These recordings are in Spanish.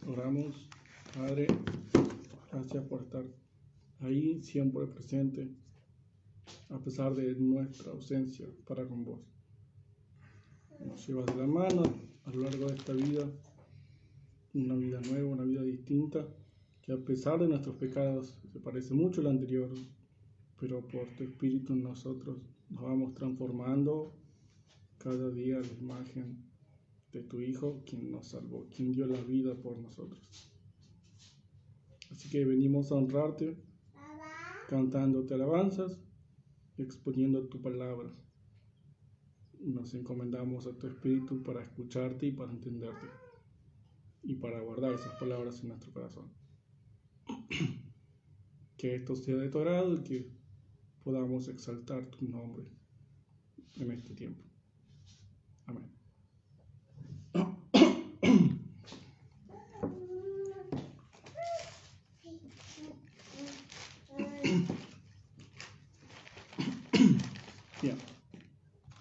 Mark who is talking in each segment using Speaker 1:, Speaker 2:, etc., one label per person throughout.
Speaker 1: Oramos. Padre, gracias por estar ahí, siempre presente, a pesar de nuestra ausencia para con vos. Nos llevas de la mano a lo largo de esta vida, una vida nueva, una vida distinta, que a pesar de nuestros pecados se parece mucho a la anterior, pero por tu Espíritu en nosotros nos vamos transformando cada día a la imagen de tu Hijo, quien nos salvó, quien dio la vida por nosotros. Así que venimos a honrarte, cantándote alabanzas, exponiendo tu palabra. Nos encomendamos a tu Espíritu para escucharte y para entenderte, y para guardar esas palabras en nuestro corazón. Que esto sea de tu agrado y que podamos exaltar tu nombre en este tiempo. Amén. Bien,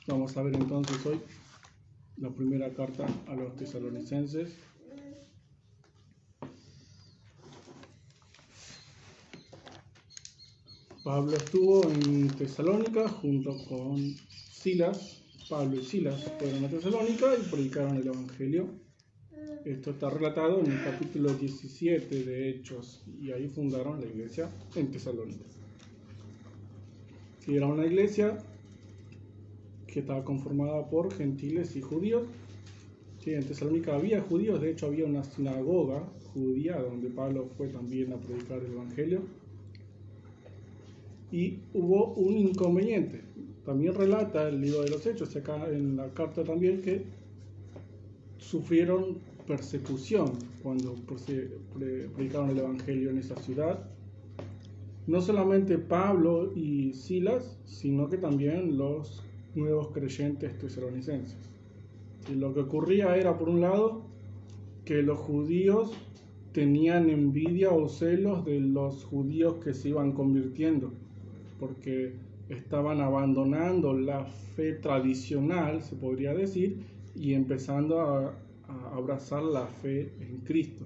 Speaker 1: vamos a ver entonces hoy la primera carta a los tesalonicenses. Pablo estuvo en Tesalónica junto con Silas. Pablo y Silas fueron a Tesalónica y predicaron el Evangelio. Esto está relatado en el capítulo 17 de Hechos, y ahí fundaron la iglesia en Tesalónica. Y era una iglesia que estaba conformada por gentiles y judíos. Sí, en Tesalónica había judíos, de hecho había una sinagoga judía donde Pablo fue también a predicar el Evangelio. Y hubo un inconveniente. También relata el libro de los Hechos, acá en la carta también, que sufrieron persecución cuando predicaron el Evangelio en esa ciudad. No solamente Pablo y Silas, sino que también los nuevos creyentes tesalonicenses. Y lo que ocurría era, por un lado, que los judíos tenían envidia o celos de los judíos que se iban convirtiendo, porque estaban abandonando la fe tradicional, se podría decir, y empezando a abrazar la fe en Cristo.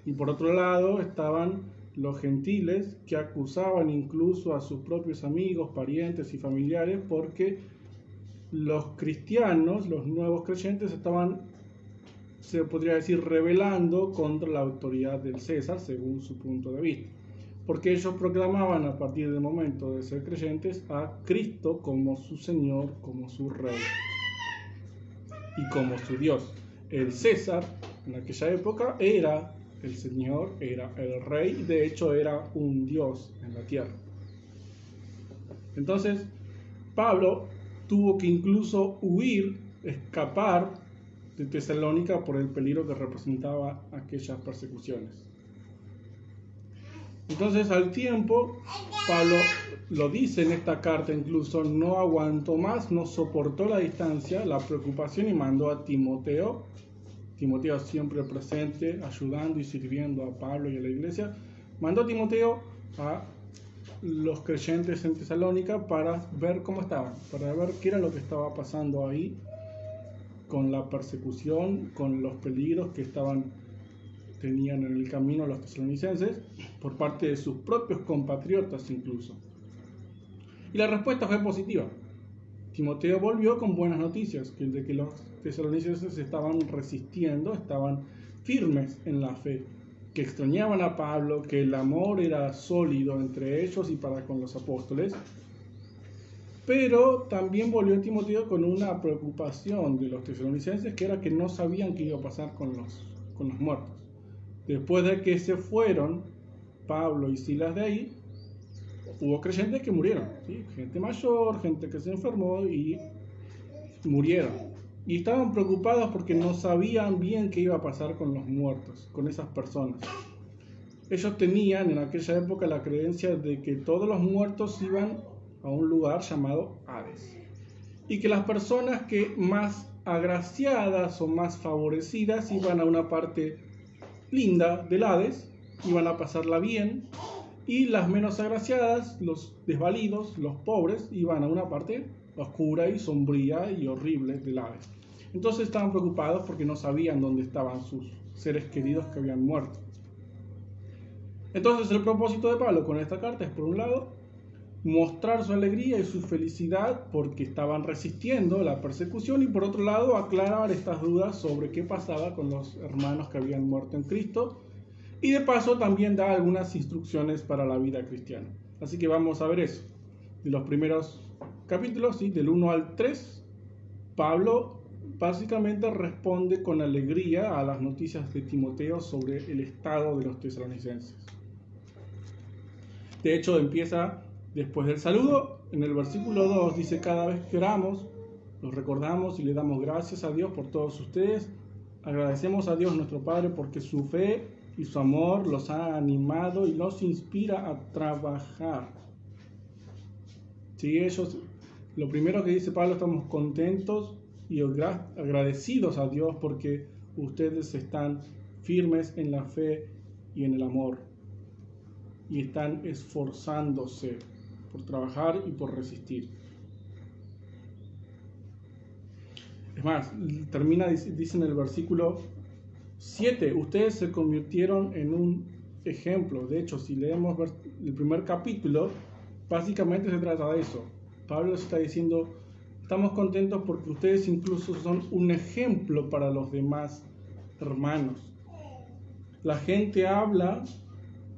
Speaker 1: Y por otro lado estaban los gentiles, que acusaban incluso a sus propios amigos, parientes y familiares, porque los cristianos, los nuevos creyentes, estaban, se podría decir, rebelando contra la autoridad del César, según su punto de vista. Porque ellos proclamaban a partir del momento de ser creyentes a Cristo como su Señor, como su Rey y como su Dios. El César en aquella época era el Señor, era el Rey, de hecho era un Dios en la tierra. Entonces Pablo tuvo que incluso huir, escapar de Tesalónica por el peligro que representaba aquellas persecuciones. Entonces, al tiempo, Pablo lo dice en esta carta incluso, no aguantó más, no soportó la distancia, la preocupación, y mandó a Timoteo. Timoteo siempre presente, ayudando y sirviendo a Pablo y a la iglesia. Mandó a Timoteo a los creyentes en Tesalónica para ver cómo estaban, para ver qué era lo que estaba pasando ahí con la persecución, con los peligros que tenían en el camino los tesalonicenses por parte de sus propios compatriotas incluso. Y la respuesta fue positiva. Timoteo volvió con buenas noticias, de que los tesalonicenses estaban resistiendo, estaban firmes en la fe, que extrañaban a Pablo, que el amor era sólido entre ellos y para con los apóstoles. Pero también volvió Timoteo con una preocupación de los tesalonicenses, que era que no sabían qué iba a pasar con los muertos. Después de que se fueron Pablo y Silas de ahí, hubo creyentes que murieron, ¿sí? Gente mayor, gente que se enfermó y murieron. Y estaban preocupados porque no sabían bien qué iba a pasar con los muertos, con esas personas. Ellos tenían en aquella época la creencia de que todos los muertos iban a un lugar llamado Hades, y que las personas que más agraciadas o más favorecidas iban a una parte linda del Hades, iban a pasarla bien, y las menos agraciadas, los desvalidos, los pobres, iban a una parte oscura y sombría y horrible del Hades. Entonces estaban preocupados porque no sabían dónde estaban sus seres queridos que habían muerto. Entonces el propósito de Pablo con esta carta es, por un lado, mostrar su alegría y su felicidad porque estaban resistiendo la persecución, y por otro lado aclarar estas dudas sobre qué pasaba con los hermanos que habían muerto en Cristo, y de paso también da algunas instrucciones para la vida cristiana. Así que vamos a ver eso. De los primeros capítulos, ¿sí? Del 1 al 3, Pablo básicamente responde con alegría a las noticias de Timoteo sobre el estado de los tesalonicenses. De hecho, empieza después del saludo. En el versículo 2 dice: cada vez que oramos, los recordamos y le damos gracias a Dios por todos ustedes. Agradecemos a Dios nuestro Padre porque su fe y su amor los ha animado y los inspira a trabajar. Sí, lo primero que dice Pablo, estamos contentos y agradecidos a Dios porque ustedes están firmes en la fe y en el amor, y están esforzándose por trabajar y por resistir. Es más, dice en el versículo 7, ustedes se convirtieron en un ejemplo. De hecho, si leemos el primer capítulo, básicamente se trata de eso. Pablo está diciendo: estamos contentos porque ustedes incluso son un ejemplo para los demás hermanos. La gente habla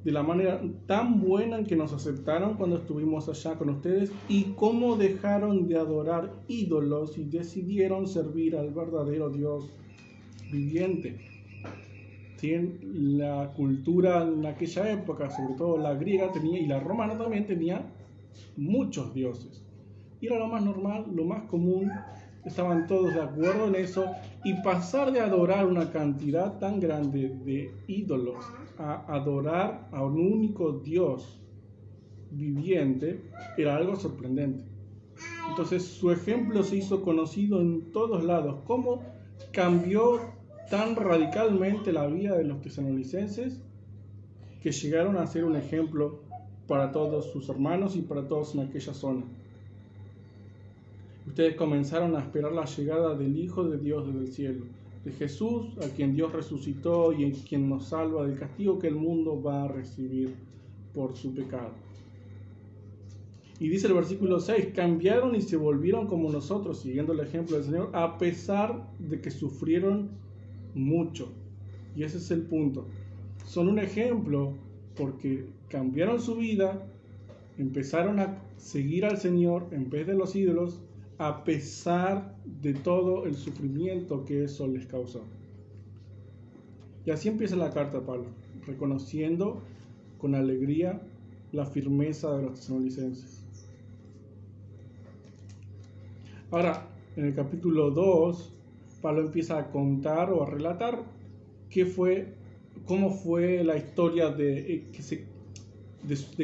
Speaker 1: de la manera tan buena en que nos aceptaron cuando estuvimos allá con ustedes y cómo dejaron de adorar ídolos y decidieron servir al verdadero Dios viviente. ¿Sí? La cultura en aquella época, sobre todo la griega y la romana también, tenía muchos dioses. Y era lo más normal, lo más común, estaban todos de acuerdo en eso, y pasar de adorar una cantidad tan grande de ídolos a adorar a un único Dios viviente era algo sorprendente. Entonces su ejemplo se hizo conocido en todos lados. ¿Cómo cambió tan radicalmente la vida de los tesalonicenses que llegaron a ser un ejemplo para todos sus hermanos y para todos en aquella zona? Ustedes comenzaron a esperar la llegada del Hijo de Dios desde el cielo, de Jesús, a quien Dios resucitó y en quien nos salva del castigo que el mundo va a recibir por su pecado. Y dice el versículo 6, cambiaron y se volvieron como nosotros, siguiendo el ejemplo del Señor, a pesar de que sufrieron mucho. Y ese es el punto. Son un ejemplo porque cambiaron su vida, empezaron a seguir al Señor en vez de los ídolos, a pesar de todo el sufrimiento que eso les causó. Y así empieza la carta de Pablo, reconociendo con alegría la firmeza de los tesalonicenses. Ahora, en el capítulo 2, Pablo empieza a contar o a relatar cómo fue la historia de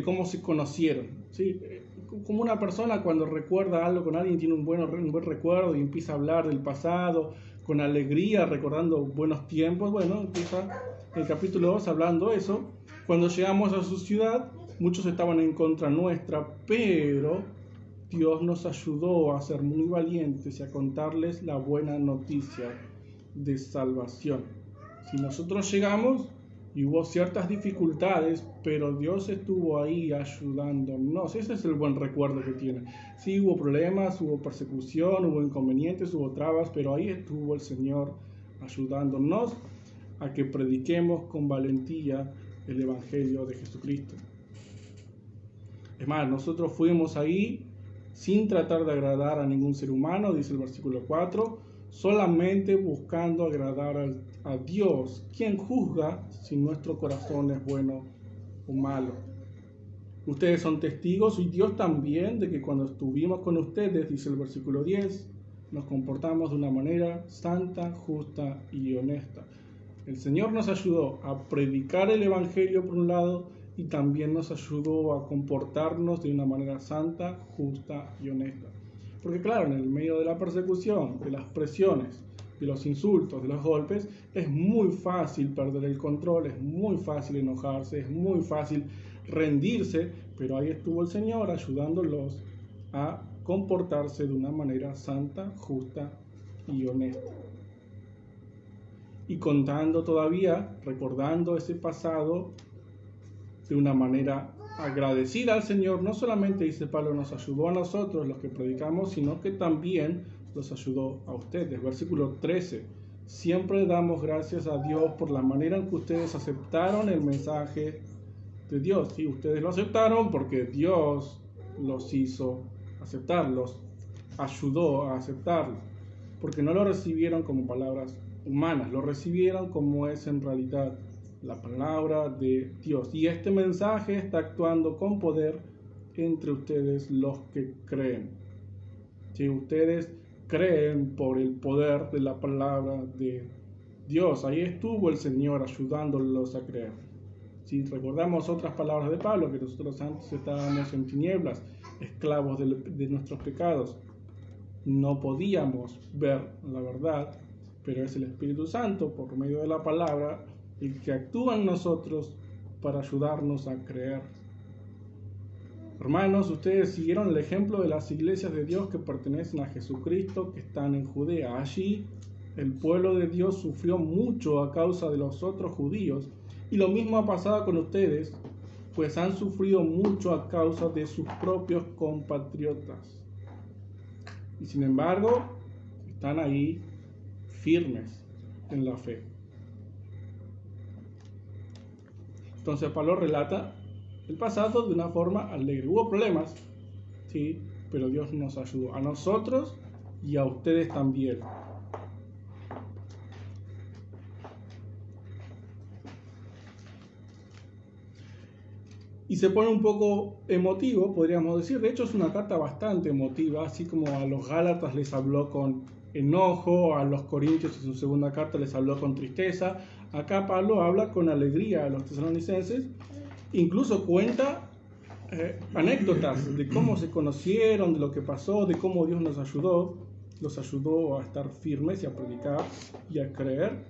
Speaker 1: cómo se conocieron, ¿sí? Como una persona cuando recuerda algo con alguien, tiene un buen recuerdo y empieza a hablar del pasado con alegría, recordando buenos tiempos. Bueno, empieza el capítulo 2 hablando eso. Cuando llegamos a su ciudad, muchos estaban en contra nuestra, pero Dios nos ayudó a ser muy valientes y a contarles la buena noticia de salvación. Si nosotros llegamos y hubo ciertas dificultades, pero Dios estuvo ahí ayudándonos. Ese es el buen recuerdo que tiene. Sí, hubo problemas, hubo persecución, hubo inconvenientes, hubo trabas, pero ahí estuvo el Señor ayudándonos a que prediquemos con valentía el Evangelio de Jesucristo. Es más, nosotros fuimos ahí sin tratar de agradar a ningún ser humano, dice el versículo 4, solamente buscando agradar a Dios, quien juzga si nuestro corazón es bueno o malo. Ustedes son testigos, y Dios también, de que cuando estuvimos con ustedes, dice el versículo 10, nos comportamos de una manera santa, justa y honesta. El Señor nos ayudó a predicar el Evangelio por un lado, y también nos ayudó a comportarnos de una manera santa, justa y honesta. Porque claro, en el medio de la persecución, de las presiones, de los insultos, de los golpes, es muy fácil perder el control, es muy fácil enojarse, es muy fácil rendirse, pero ahí estuvo el Señor ayudándolos a comportarse de una manera santa, justa y honesta. y contando todavía, recordando ese pasado de una manera agradecida al Señor. No solamente, dice Pablo, nos ayudó a nosotros los que predicamos, sino que también los ayudó a ustedes. Versículo 13. Siempre damos gracias a Dios por la manera en que ustedes aceptaron el mensaje de Dios. Sí, ustedes lo aceptaron porque Dios los hizo aceptar, los ayudó a aceptarlo, porque no lo recibieron como palabras humanas, lo recibieron como es en realidad la palabra de Dios. Y este mensaje está actuando con poder entre ustedes los que creen. Si ustedes creen por el poder de la palabra de Dios, ahí estuvo el Señor ayudándolos a creer. Si recordamos otras palabras de Pablo, que nosotros antes estábamos en tinieblas, esclavos de nuestros pecados, no podíamos ver la verdad, pero es el Espíritu Santo, por medio de la palabra, el que actúa en nosotros para ayudarnos a creer. Hermanos, ustedes siguieron el ejemplo de las iglesias de Dios que pertenecen a Jesucristo, que están en Judea. Allí el pueblo de Dios sufrió mucho a causa de los otros judíos, y lo mismo ha pasado con ustedes, pues han sufrido mucho a causa de sus propios compatriotas. Y sin embargo, están ahí firmes en la fe. Entonces Pablo relata el pasado de una forma alegre. Hubo problemas, sí, pero Dios nos ayudó a nosotros y a ustedes también. Y se pone un poco emotivo, podríamos decir. De hecho, es una carta bastante emotiva, así como a los Gálatas les habló con enojo, a los Corintios en su segunda carta les habló con tristeza. Acá Pablo habla con alegría a los tesalonicenses, incluso cuenta anécdotas de cómo se conocieron, de lo que pasó, de cómo Dios los ayudó a estar firmes y a predicar y a creer.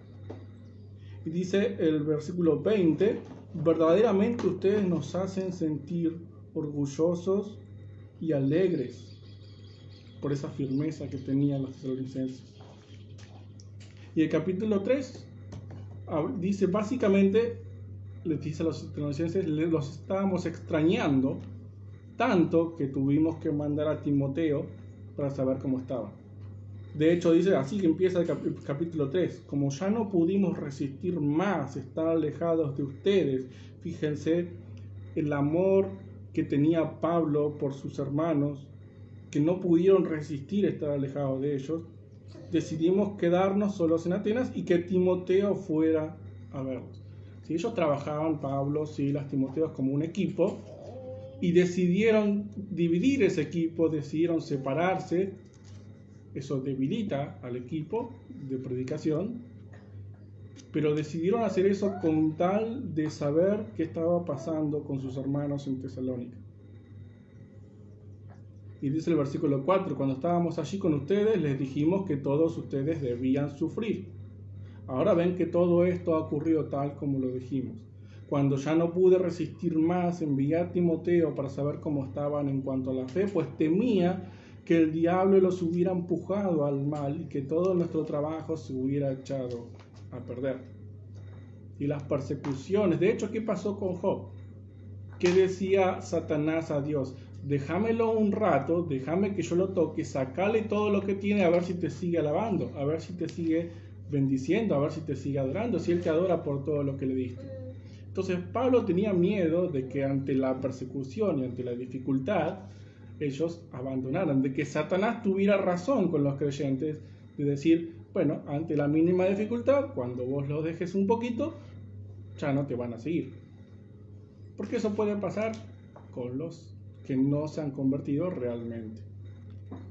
Speaker 1: Y dice el versículo 20, verdaderamente ustedes nos hacen sentir orgullosos y alegres por esa firmeza que tenían los tesalonicenses. Y el capítulo 3 dice básicamente, les dice a los tesalonicenses, los estábamos extrañando tanto que tuvimos que mandar a Timoteo para saber cómo estaban. De hecho dice, así que empieza el capítulo 3, como ya no pudimos resistir más estar alejados de ustedes. Fíjense el amor que tenía Pablo por sus hermanos, que no pudieron resistir estar alejados de ellos. Decidimos quedarnos solos en Atenas y que Timoteo fuera a verlos. Si ellos trabajaban, Pablo, Silas, Timoteo, como un equipo, y decidieron dividir ese equipo, decidieron separarse. Eso debilita al equipo de predicación, pero decidieron hacer eso con tal de saber qué estaba pasando con sus hermanos en Tesalónica. Y dice el versículo 4, cuando estábamos allí con ustedes, les dijimos que todos ustedes debían sufrir. Ahora ven que todo esto ha ocurrido tal como lo dijimos. Cuando ya no pude resistir más, envié a Timoteo para saber cómo estaban en cuanto a la fe, pues temía que el diablo los hubiera empujado al mal y que todo nuestro trabajo se hubiera echado a perder. Y las persecuciones, de hecho, ¿qué pasó con Job? ¿Qué decía Satanás a Dios? Déjamelo un rato, déjame que yo lo toque, sacale todo lo que tiene, a ver si te sigue alabando, a ver si te sigue bendiciendo, a ver si te sigue adorando, si él te adora por todo lo que le diste. Entonces Pablo tenía miedo de que ante la persecución y ante la dificultad ellos abandonaran, de que Satanás tuviera razón con los creyentes, de decir, bueno, ante la mínima dificultad, cuando vos los dejes un poquito, ya no te van a seguir. Porque eso puede pasar con los que no se han convertido realmente.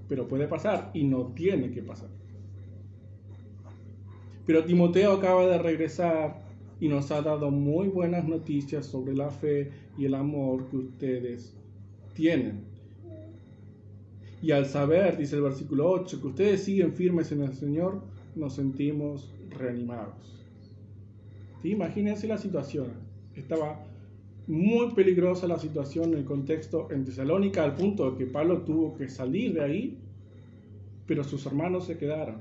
Speaker 1: Pero puede pasar y no tiene que pasar. Pero Timoteo acaba de regresar y nos ha dado muy buenas noticias sobre la fe y el amor que ustedes tienen. Y al saber, dice el versículo 8, que ustedes siguen firmes en el Señor, nos sentimos reanimados. ¿Sí? Imagínense la situación. Estaba muy peligrosa la situación en el contexto en Tesalónica, al punto de que Pablo tuvo que salir de ahí, pero sus hermanos se quedaron.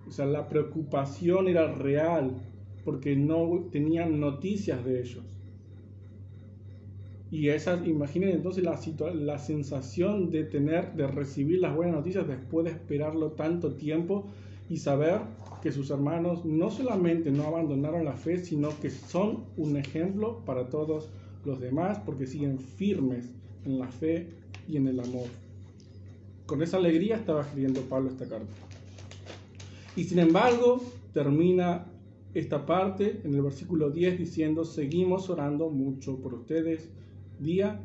Speaker 1: O sea, la preocupación era real porque no tenían noticias de ellos. Y imaginen entonces la sensación de recibir las buenas noticias después de esperarlo tanto tiempo y saber que sus hermanos no solamente no abandonaron la fe, sino que son un ejemplo para todos los demás porque siguen firmes en la fe y en el amor. Con esa alegría estaba escribiendo Pablo esta carta. Y sin embargo, termina esta parte en el versículo 10 diciendo: seguimos orando mucho por ustedes día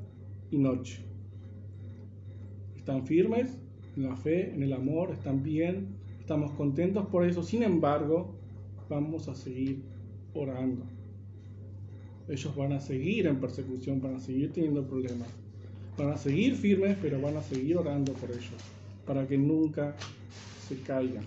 Speaker 1: y noche. Están firmes en la fe, en el amor, están bien, estamos contentos por eso. Sin embargo, vamos a seguir orando. Ellos van a seguir en persecución, van a seguir teniendo problemas, van a seguir firmes, pero van a seguir orando por ellos, para que nunca se caigan.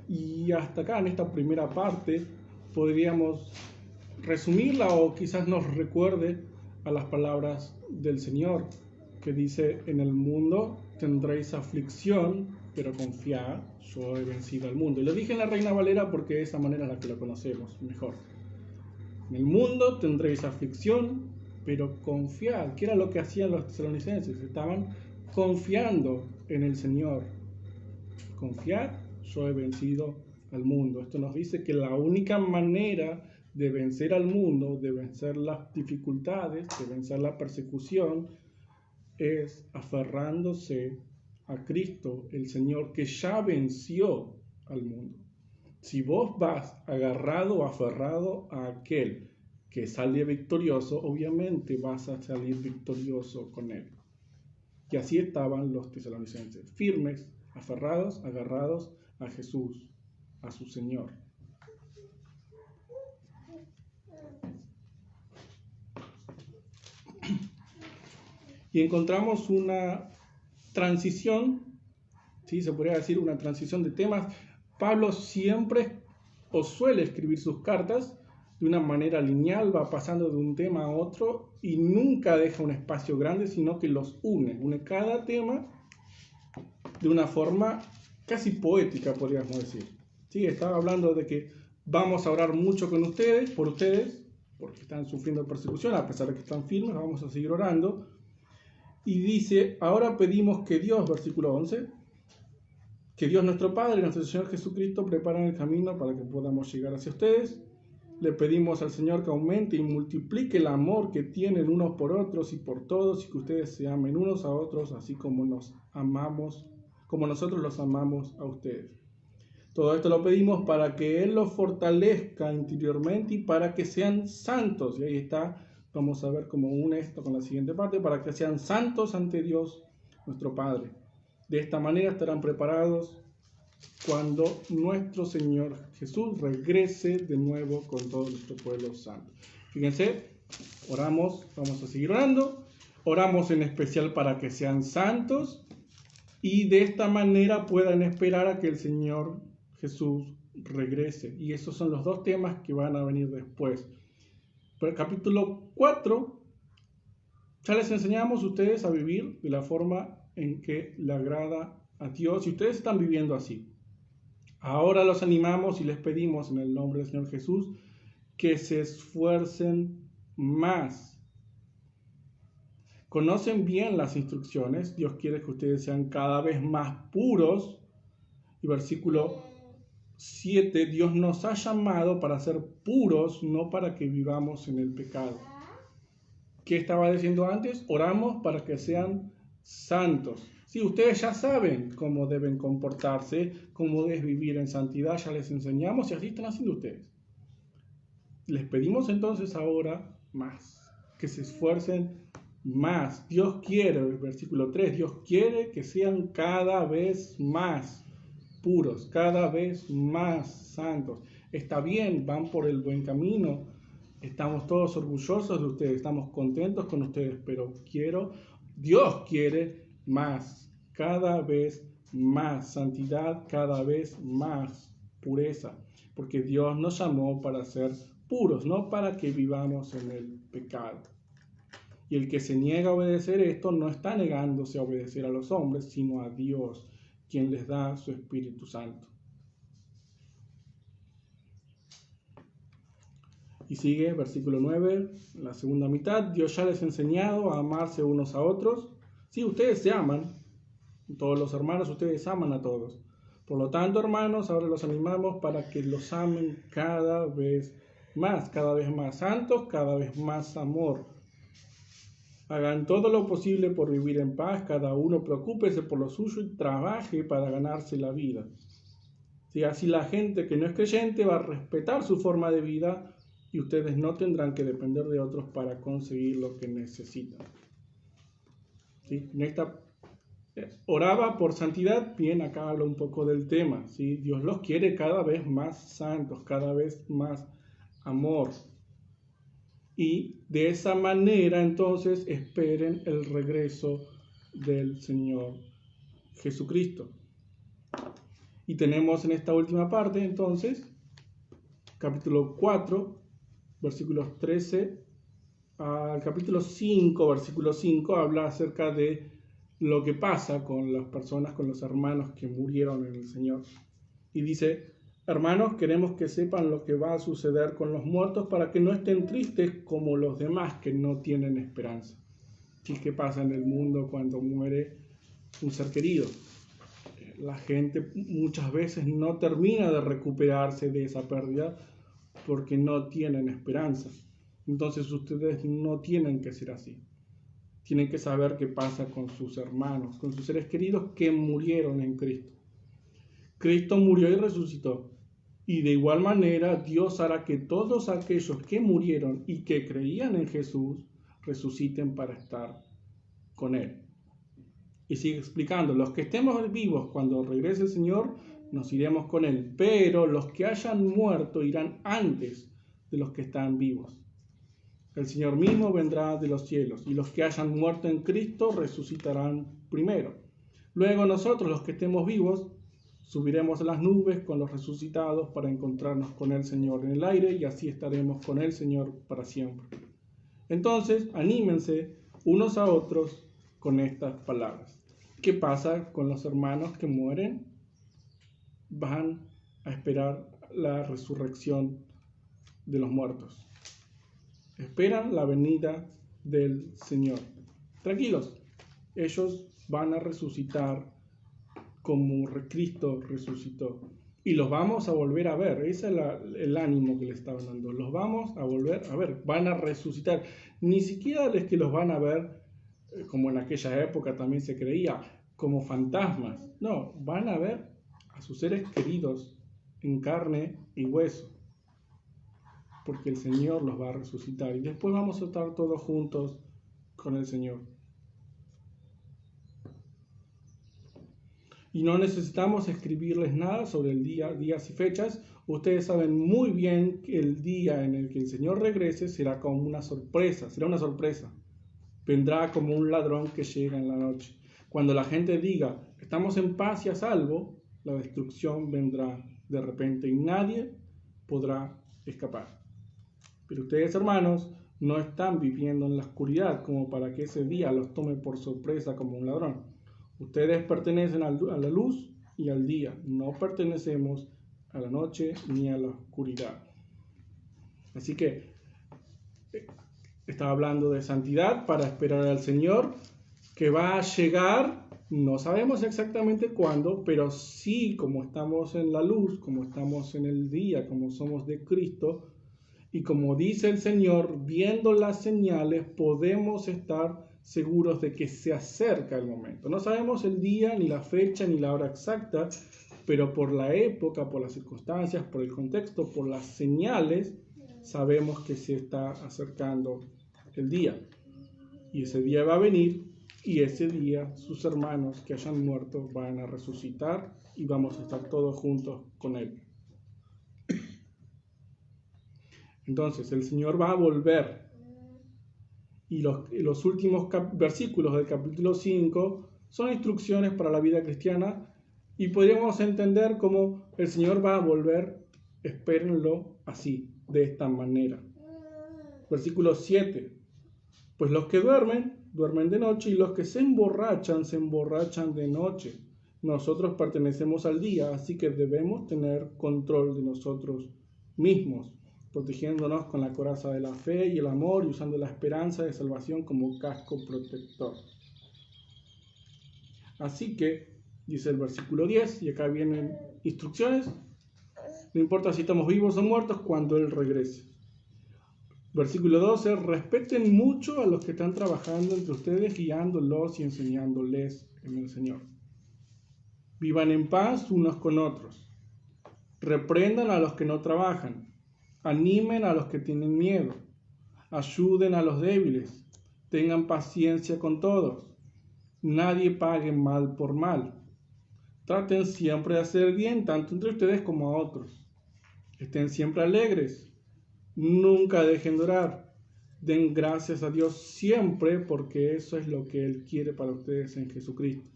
Speaker 1: Y hasta acá, en esta primera parte, podríamos resumirla o quizás nos recuerde a las palabras del Señor, que dice: en el mundo tendréis aflicción, pero confiad, yo he vencido al mundo. Y lo dije en la Reina Valera porque de esa manera es la que lo conocemos mejor. En el mundo tendréis aflicción, pero confiad. ¿Qué era lo que hacían los tesalonicenses? Estaban confiando en el Señor. Confiad, yo he vencido al mundo. Esto nos dice que la única manera de vencer al mundo, de vencer las dificultades, de vencer la persecución, es aferrándose a Cristo, el Señor, que ya venció al mundo. Si vos vas agarrado o aferrado a aquel que sale victorioso, obviamente vas a salir victorioso con él. Y así estaban los tesalonicenses, firmes, aferrados, agarrados a Jesús, a su Señor. Y encontramos una transición, ¿sí? Se podría decir una transición de temas. Pablo siempre o suele escribir sus cartas de una manera lineal, va pasando de un tema a otro y nunca deja un espacio grande, sino que los une cada tema de una forma casi poética, podríamos decir. ¿Sí? Estaba hablando de que vamos a orar mucho con ustedes, por ustedes, porque están sufriendo persecución, a pesar de que están firmes, vamos a seguir orando. Y dice: ahora pedimos que Dios, versículo 11, que Dios nuestro Padre y nuestro Señor Jesucristo preparen el camino para que podamos llegar hacia ustedes. Le pedimos al Señor que aumente y multiplique el amor que tienen unos por otros y por todos, y que ustedes se amen unos a otros, así como nos amamos, como nosotros los amamos a ustedes. Todo esto lo pedimos para que Él los fortalezca interiormente y para que sean santos. Y ahí está, vamos a ver cómo une esto con la siguiente parte: para que sean santos ante Dios nuestro Padre. De esta manera estarán preparados cuando nuestro Señor Jesús regrese de nuevo con todo nuestro pueblo santo. Fíjense, oramos, vamos a seguir orando. Oramos en especial para que sean santos y de esta manera puedan esperar a que el Señor Jesús regrese. Y esos son los dos temas que van a venir después. Pero el capítulo 4, ya les enseñamos a ustedes a vivir de la forma en que le agrada a Dios, y ustedes están viviendo así. Ahora los animamos y les pedimos en el nombre del Señor Jesús que se esfuercen más. Conocen bien las instrucciones. Dios quiere que ustedes sean cada vez más puros. Y versículo 7, Dios nos ha llamado para ser puros, no para que vivamos en el pecado. ¿Qué estaba diciendo antes? Oramos para que sean santos. Sí, ustedes ya saben cómo deben comportarse, cómo deben vivir en santidad, ya les enseñamos y así están haciendo ustedes. Les pedimos entonces ahora más, que se esfuercen más. Dios quiere, versículo 3, Dios quiere que sean cada vez más puros, cada vez más santos. Está bien, van por el buen camino, estamos todos orgullosos de ustedes, estamos contentos con ustedes, pero Dios quiere más, cada vez más santidad, cada vez más pureza, porque Dios nos llamó para ser puros, no para que vivamos en el pecado. Y el que se niega a obedecer esto no está negándose a obedecer a los hombres, sino a Dios, quien les da su Espíritu Santo. Y sigue, versículo 9, la segunda mitad. Dios ya les ha enseñado a amarse unos a otros. Sí, ustedes se aman. Todos los hermanos, ustedes aman a todos. Por lo tanto, hermanos, ahora los animamos para que los amen cada vez más santos, cada vez más amor. Hagan todo lo posible por vivir en paz, cada uno preocúpese por lo suyo y trabaje para ganarse la vida. Si así la gente que no es creyente va a respetar su forma de vida y ustedes no tendrán que depender de otros para conseguir lo que necesitan. ¿Sí? Oraba por santidad, bien, acá habla un poco del tema. ¿Sí? Dios los quiere cada vez más santos, cada vez más amor. Y de esa manera entonces esperen el regreso del Señor Jesucristo. Y tenemos en esta última parte entonces, capítulo 4, versículos 13 al capítulo 5, versículo 5, habla acerca de lo que pasa con las personas, con los hermanos que murieron en el Señor. Y dice: hermanos, queremos que sepan lo que va a suceder con los muertos para que no estén tristes como los demás que no tienen esperanza. ¿Qué pasa en el mundo cuando muere un ser querido? La gente muchas veces no termina de recuperarse de esa pérdida porque no tienen esperanza. Entonces ustedes no tienen que ser así. Tienen que saber qué pasa con sus hermanos, con sus seres queridos que murieron en Cristo. Cristo murió y resucitó. Y de igual manera Dios hará que todos aquellos que murieron y que creían en Jesús resuciten para estar con Él. Y sigue explicando: los que estemos vivos cuando regrese el Señor, nos iremos con Él. Pero los que hayan muerto irán antes de los que están vivos. El Señor mismo vendrá de los cielos, y los que hayan muerto en Cristo resucitarán primero. Luego nosotros, los que estemos vivos, subiremos a las nubes con los resucitados para encontrarnos con el Señor en el aire, y así estaremos con el Señor para siempre. Entonces, anímense unos a otros con estas palabras. ¿Qué pasa con los hermanos que mueren? Van a esperar la resurrección de los muertos. Esperan la venida del Señor. Tranquilos, ellos van a resucitar como Cristo resucitó. Y los vamos a volver a ver. Ese es el ánimo que le estaban dando. Los vamos a volver a ver. Van a resucitar. Ni siquiera es que los van a ver, como en aquella época también se creía, como fantasmas. No, van a ver a sus seres queridos en carne y hueso. Porque el Señor los va a resucitar. Y después vamos a estar todos juntos con el Señor. Y no necesitamos escribirles nada sobre el días y fechas. Ustedes saben muy bien que el día en el que el Señor regrese será como una sorpresa. Será una sorpresa. Vendrá como un ladrón que llega en la noche. Cuando la gente diga: estamos en paz y a salvo, la destrucción vendrá de repente y nadie podrá escapar. Pero ustedes, hermanos, no están viviendo en la oscuridad como para que ese día los tome por sorpresa como un ladrón. Ustedes pertenecen a la luz y al día. No pertenecemos a la noche ni a la oscuridad. Así que estaba hablando de santidad para esperar al Señor, que va a llegar. No sabemos exactamente cuándo, pero sí, como estamos en la luz, como estamos en el día, como somos de Cristo, y como dice el Señor, viendo las señales podemos estar seguros de que se acerca el momento. No sabemos el día, ni la fecha, ni la hora exacta, pero por la época, por las circunstancias, por el contexto, por las señales, sabemos que se está acercando el día. Y ese día va a venir, y ese día sus hermanos que hayan muerto van a resucitar y vamos a estar todos juntos con Él. Entonces, el Señor va a volver. Y los últimos versículos del capítulo 5 son instrucciones para la vida cristiana y podríamos entender como el Señor va a volver, espérenlo así, de esta manera. Versículo 7. Pues los que duermen, duermen de noche, y los que se emborrachan de noche. Nosotros pertenecemos al día, así que debemos tener control de nosotros mismos, protegiéndonos con la coraza de la fe y el amor y usando la esperanza de salvación como casco protector. Así que, dice el versículo 10, y acá vienen instrucciones, no importa si estamos vivos o muertos cuando Él regrese. Versículo 12, respeten mucho a los que están trabajando entre ustedes, guiándolos y enseñándoles en el Señor. Vivan en paz unos con otros. Reprendan a los que no trabajan. Animen a los que tienen miedo. Ayuden a los débiles. Tengan paciencia con todos. Nadie pague mal por mal. Traten siempre de hacer bien, tanto entre ustedes como a otros. Estén siempre alegres. Nunca dejen de orar. Den gracias a Dios siempre, porque eso es lo que Él quiere para ustedes en Jesucristo.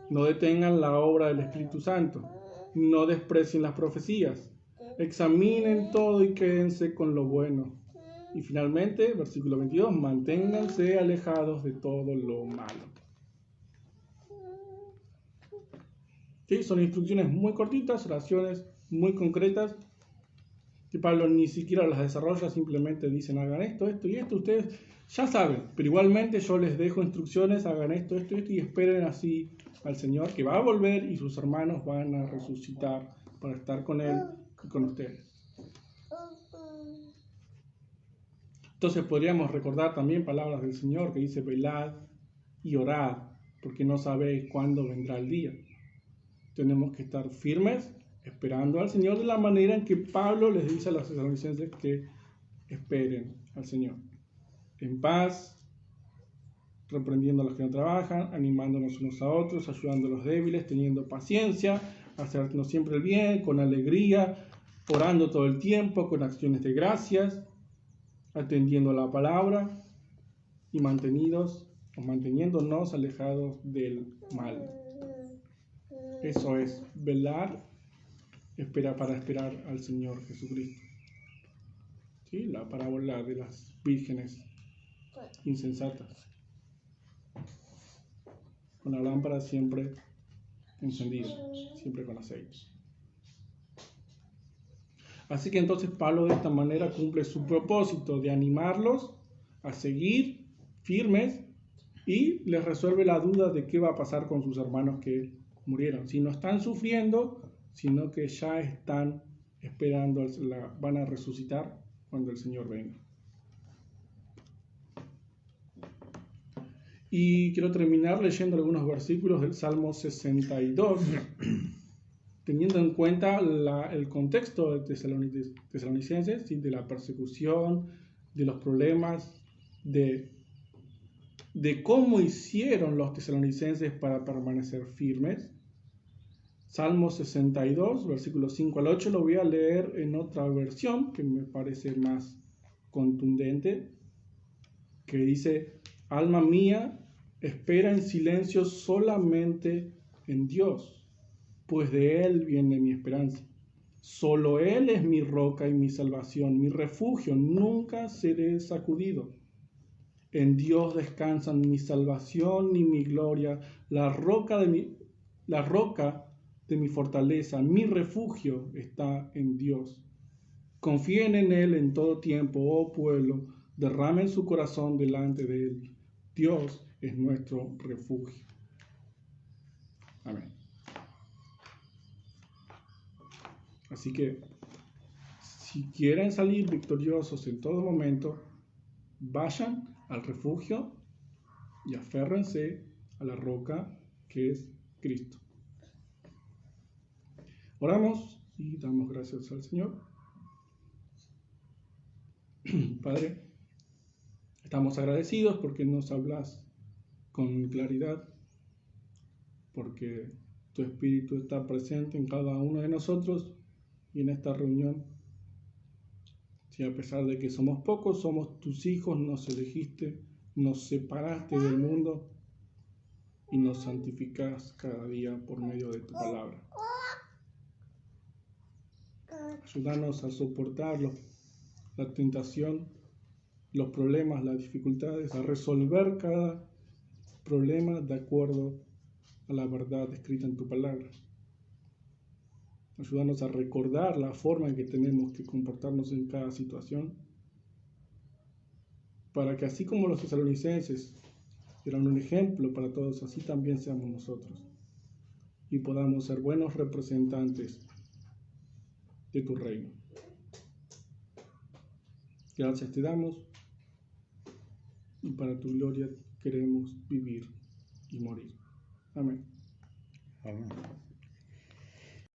Speaker 1: No detengan la obra del Espíritu Santo. No desprecien las profecías. Examinen todo y quédense con lo bueno. Y finalmente, versículo 22, manténganse alejados de todo lo malo. ¿Sí? Son instrucciones muy cortitas, oraciones muy concretas, que Pablo ni siquiera las desarrolla, simplemente dicen hagan esto, esto y esto, ustedes ya saben, pero igualmente yo les dejo instrucciones, hagan esto, esto y esto, y esperen así al Señor, que va a volver y sus hermanos van a resucitar para estar con Él y con ustedes. Entonces podríamos recordar también palabras del Señor que dice velad y orad, porque no sabéis cuándo vendrá el día. Tenemos que estar firmes, esperando al Señor de la manera en que Pablo les dice a los tesalonicenses que esperen al Señor. En paz, reprendiendo a los que no trabajan, animándonos unos a otros, ayudando a los débiles, teniendo paciencia, hacernos siempre el bien, con alegría, orando todo el tiempo, con acciones de gracias, atendiendo a la palabra y manteniéndonos alejados del mal. Eso es velar, para esperar al Señor Jesucristo. ¿Sí? La parábola de las vírgenes insensatas, con la lámpara siempre encendida, siempre con aceite. Así que entonces Pablo de esta manera cumple su propósito de animarlos a seguir firmes y les resuelve la duda de qué va a pasar con sus hermanos que murieron. Si no están sufriendo, sino que ya están esperando, van a resucitar cuando el Señor venga. Y quiero terminar leyendo algunos versículos del Salmo 62, teniendo en cuenta el contexto de tesalonicenses, ¿sí? De la persecución, de los problemas, de cómo hicieron los tesalonicenses para permanecer firmes. Salmo 62, versículos 5 al 8, lo voy a leer en otra versión que me parece más contundente, que dice: alma mía, espera en silencio solamente en Dios, pues de Él viene mi esperanza. Solo Él es mi roca y mi salvación, mi refugio, nunca seré sacudido. En Dios descansan mi salvación y mi gloria, la roca de mi fortaleza, mi refugio está en Dios. Confíen en Él en todo tiempo, oh pueblo, derramen su corazón delante de Él. Dios es nuestro refugio. Amén. Así que, si quieren salir victoriosos en todo momento, vayan al refugio y aférrense a la roca que es Cristo. Oramos y damos gracias al Señor. Padre, estamos agradecidos porque nos hablas con claridad, porque tu Espíritu está presente en cada uno de nosotros y en esta reunión. Si a pesar de que somos pocos, somos tus hijos, nos elegiste, nos separaste del mundo y nos santificas cada día por medio de tu palabra. Ayúdanos a soportar la tentación los problemas, las dificultades, a resolver cada problema de acuerdo a la verdad escrita en tu palabra. Ayúdanos a recordar la forma en que tenemos que comportarnos en cada situación, para que así como los tesalonicenses eran un ejemplo para todos, así también seamos nosotros y podamos ser buenos representantes de tu reino. Gracias te damos y para tu gloria queremos vivir y morir. Amén.
Speaker 2: Amén.